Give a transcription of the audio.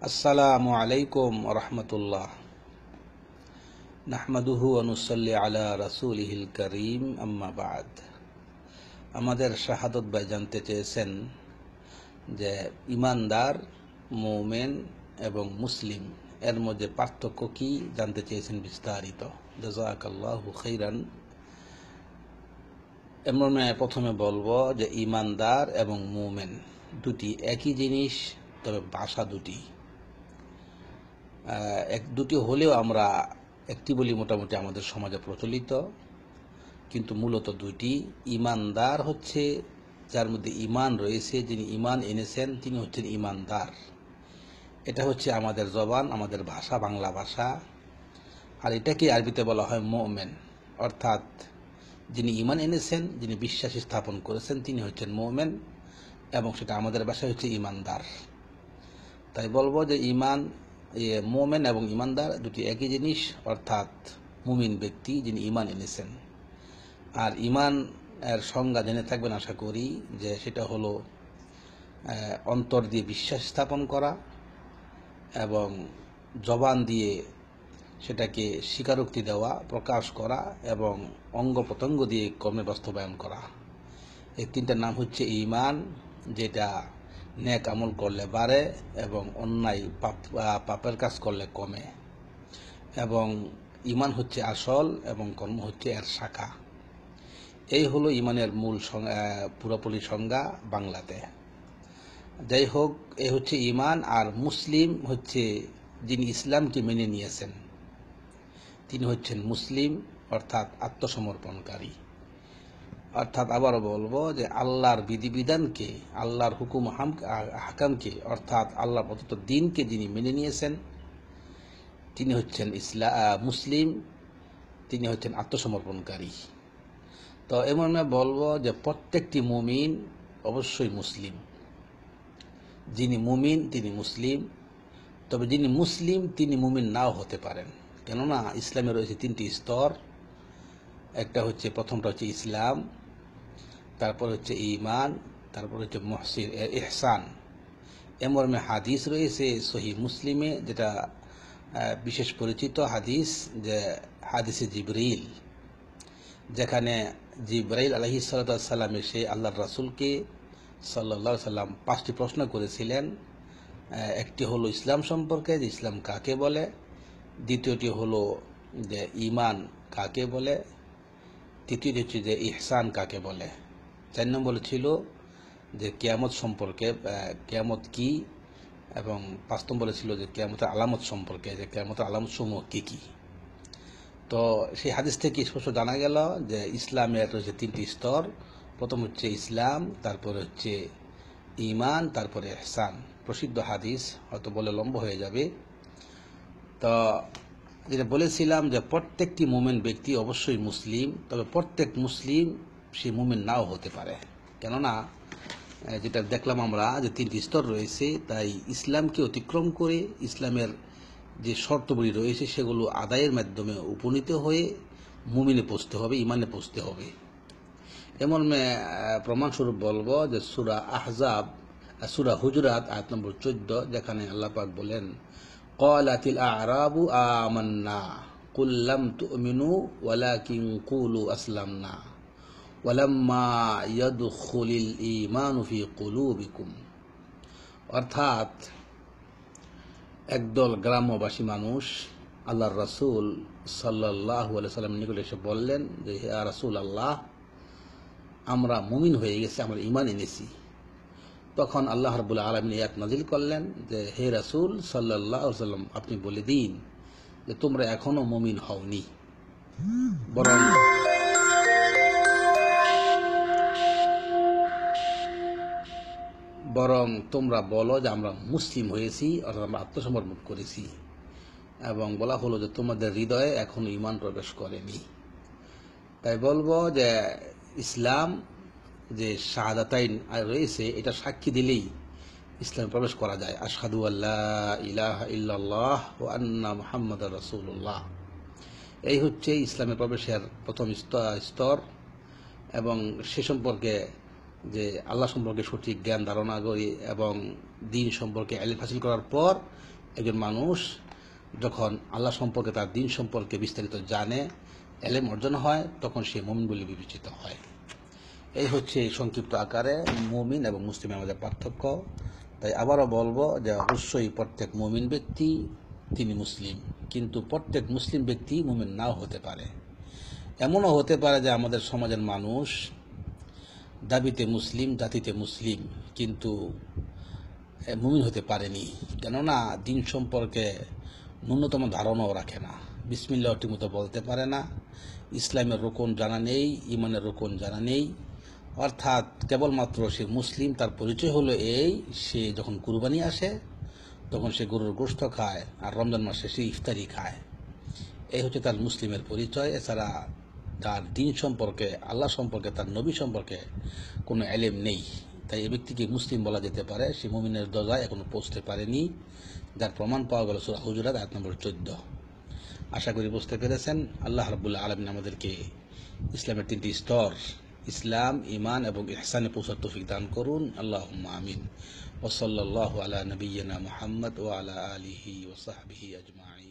আসসালামু আলাইকুম রহমতুল্লাহ। নাহমাদুহু ওয়া নুসাল্লি আলা রাসূলিহিল কারীম, আম্মা বাদ। আমাদের শাহাদত ভাই জানতে চেয়েছেন যে ইমানদার, মুমিন এবং মুসলিম এর মধ্যে পার্থক্য কি, জানতে চেয়েছেন বিস্তারিত। জাযাকাল্লাহু খাইরান। এমন প্রথমে বলবো যে ইমানদার এবং মুমিন দুটি একই জিনিস, তবে ভাষা দুটি। দুটি হলেও আমরা একটি বলি মোটামুটি আমাদের সমাজে প্রচলিত, কিন্তু মূলত দুটি। ইমানদার হচ্ছে যার মধ্যে ইমান রয়েছে, যিনি ইমান এনেছেন তিনি হচ্ছেন ইমানদার। এটা হচ্ছে আমাদের জবান, আমাদের ভাষা, বাংলা ভাষা। আর এটাকে আরবিতে বলা হয় মুমিন, অর্থাৎ যিনি ইমান এনেছেন, যিনি বিশ্বাস স্থাপন করেছেন তিনি হচ্ছেন মুমিন, এবং সেটা আমাদের ভাষায় হচ্ছে ইমানদার। তাই বলবো যে মুমিন এবং ইমানদার দুটি একই জিনিস, অর্থাৎ মুমিন ব্যক্তি যিনি ইমান এনেছেন। আর ইমান এর সংজ্ঞা জেনে থাকবেন আশা করি, যে সেটা হলো অন্তর দিয়ে বিশ্বাস স্থাপন করা এবং জবান দিয়ে সেটাকে স্বীকারোক্তি দেওয়া, প্রকাশ করা এবং অঙ্গ প্রত্যঙ্গ দিয়ে কর্মে বাস্তবায়ন করা। এই তিনটার নাম হচ্ছে ঈমান, যেটা নেক আমল করলে বাড়ে এবং অন্যায় পাপের কাজ করলে কমে। এবং ঈমান হচ্ছে আসল এবং কর্ম হচ্ছে এর শাখা। এই হলো ঈমানের মূল পুরোপুরি সংজ্ঞা বাংলাতে। যাই হোক, এই হচ্ছে ঈমান। আর মুসলিম হচ্ছে যিনি ইসলামকে মেনে নিয়েছেন, তিনি হচ্ছেন মুসলিম, অর্থাৎ আত্মসমর্পণকারী। অর্থাৎ আবারও বলবো যে আল্লাহর বিধিবিধানকে, আল্লাহর হুকুম হাকামকে, অর্থাৎ আল্লাহ প্রদত্ত দিনকে যিনি মেনে নিয়েছেন তিনি হচ্ছেন মুসলিম, তিনি হচ্ছেন আত্মসমর্পণকারী। তো এমন বলবো যে প্রত্যেকটি মুমিন অবশ্যই মুসলিম। যিনি মুমিন তিনি মুসলিম, তবে যিনি মুসলিম তিনি মুমিন নাও হতে পারেন। কেননা ইসলামে রয়েছে তিনটি স্তর। একটা হচ্ছে, প্রথমটা হচ্ছে ইসলাম, তারপর হচ্ছে ঈমান, তারপর হচ্ছে ইহসান। এমন হাদিস রয়েছে সহিহ মুসলিমে, যেটা বিশেষ পরিচিত হাদিস, যে হাদিসে জিবরিল, যেখানে জিবরাইল আলাইহিস সালাম এসে আল্লাহর রাসূলকে সাল্লাল্লাহু আলাইহি সাল্লাম 5টি প্রশ্ন করেছিলেন। একটি হলো ইসলাম সম্পর্কে, যে ইসলাম কাকে বলে। দ্বিতীয়টি হলো যে ঈমান কাকে বলে। তৃতীয়টি হচ্ছে যে ইহসান কাকে বলে। 4 নম্বর ছিল যে কিয়ামত সম্পর্কে, কিয়ামত কি, এবং 5 নম্বরে ছিল যে কিয়ামতের আলামত সম্পর্কে, যে কিয়ামতের আলামত সমূহ কি কি। তো সেই হাদিস থেকে স্পষ্ট জানা গেল যে ইসলামের রয়েছে 3টি স্তর। প্রথম হচ্ছে ইসলাম, তারপরে হচ্ছে ঈমান, তারপরে ইহসান। প্রসিদ্ধ হাদিস, হয়তো বলে লম্বা হয়ে যাবে। তো যেটা বলেছিলাম যে প্রত্যেকটি মুমিন ব্যক্তি অবশ্যই মুসলিম, তবে প্রত্যেক মুসলিম সে মুমিন নাও হতে পারে। কেননা যেটা দেখলাম আমরা যে 3টি স্তর রয়েছে, তাই ইসলামকে অতিক্রম করে ইসলামের যে শর্তগুলি রয়েছে সেগুলো আদায়ের মাধ্যমে উপনীত হয়ে মুমিনে পৌঁছতে হবে, ইমানে পৌঁছতে হবে। এমন প্রমাণস্বরূপ বলবো যে সূরা হুজুরাত আয়াত নম্বর 14, যেখানে আল্লাহ পাক বলেন, ক্বালাতিল আ'রাবু আমান্না কুল লাম তু'মিনু ওয়ালাকিন কুলু আসলামনা ওয়ালাম্মা ইয়াদখুলিল ঈমানু ফি কুলুবিকুম। অর্থাৎ একদল গ্রাম্যবাসী মানুষ আল্লাহর রাসূল সাল্লাল্লাহু আলাইহি সাল্লামের নিকট এসে বললেন যে, হে রাসূল আল্লাহ, আমরা মুমিন হয়ে গেছি, আমরা ঈমান এনেছি। তখন আল্লাহ রাব্বুল আলামিন আয়াত নাযিল করলেন যে, হে রাসূল সাল্লাল্লাহু আলাইহি সাল্লাম, আপনি বলে দিন যে তোমরা এখনো মুমিন হওনি, বরং তোমরা বলো যে আমরা মুসলিম হয়েছি, অর্থাৎ আমরা আত্মসমর্পণ করেছি। এবং বলা হলো যে তোমাদের হৃদয়ে এখনো ঈমান প্রবেশ করেনি। তাই বলবো যে ইসলাম যে শাহাদাতাইন রয়েছে, এটা সাক্ষী দিলেই ইসলামে প্রবেশ করা যায়। আশহাদু আল্লা ইলাহা ইল্লাল্লাহ ওয়া আন্না মুহাম্মাদার রাসূলুল্লাহ। এই হচ্ছে ইসলামে প্রবেশের প্রথম স্তর। এবং সে সম্পর্কে যে আল্লাহ সম্পর্কে সঠিক জ্ঞান ধারণা করি এবং দিন সম্পর্কে ইলম হাসিল করার পর একজন মানুষ যখন আল্লাহ সম্পর্কে তার দিন সম্পর্কে বিস্তারিত জানে, ইলম অর্জন হয়, তখন সে মুমিন বলে বিবেচিত হয়। এই হচ্ছে সংক্ষিপ্ত আকারে মুমিন এবং মুসলিমের মধ্যে পার্থক্য। তাই আবারও বলবো যে অবশ্যই প্রত্যেক মুমিন ব্যক্তি তিনি মুসলিম, কিন্তু প্রত্যেক মুসলিম ব্যক্তি মুমিন নাও হতে পারে। এমনও হতে পারে যে আমাদের সমাজের মানুষ দাবিতে মুসলিম, জাতিতে মুসলিম, কিন্তু মুমিন হতে পারেনি, কেননা দিন সম্পর্কে ন্যূনতম ধারণাও রাখে না, বিসমিল্লাহ ঠিকমতো বলতে পারে না, ইসলামের রোকন জানা নেই, ইমানের রোকন জানা নেই। অর্থাৎ কেবলমাত্র সে মুসলিম, তার পরিচয় হলো এই, সে যখন কুরবানি আসে তখন সে গরুর গোশত খায়, আর রমজান মাসে সে ইফতারি খায়। এই হচ্ছে তার মুসলিমের পরিচয়। এছাড়া তার দিন সম্পর্কে, আল্লাহ সম্পর্কে, তার নবী সম্পর্কে কোনো ইলম নেই। তাই এই ব্যক্তিকে মুসলিম বলা যেতে পারে, সে মুমিনের দরজায় এখনো পৌঁছতে পারেনি, যার প্রমাণ পাওয়া গেল সূরা হুজুরাত আয়াত নম্বর 14। আশা করি বুঝতে পেরেছেন। আল্লাহ রাব্বুল আলামিন আমাদেরকে ইসলামের 3টি স্তর, ইসলাম, ঈমান এবং ইহসানে পৌঁছার তৌফিক দান করুন। আল্লাহুম্মা আমিন। ওয়া সাল্লাল্লাহু আলা নবিয়্যিনা মুহাম্মদ ওয়া আলা আলিহি ওয়া সাহবিহি আজমাইন।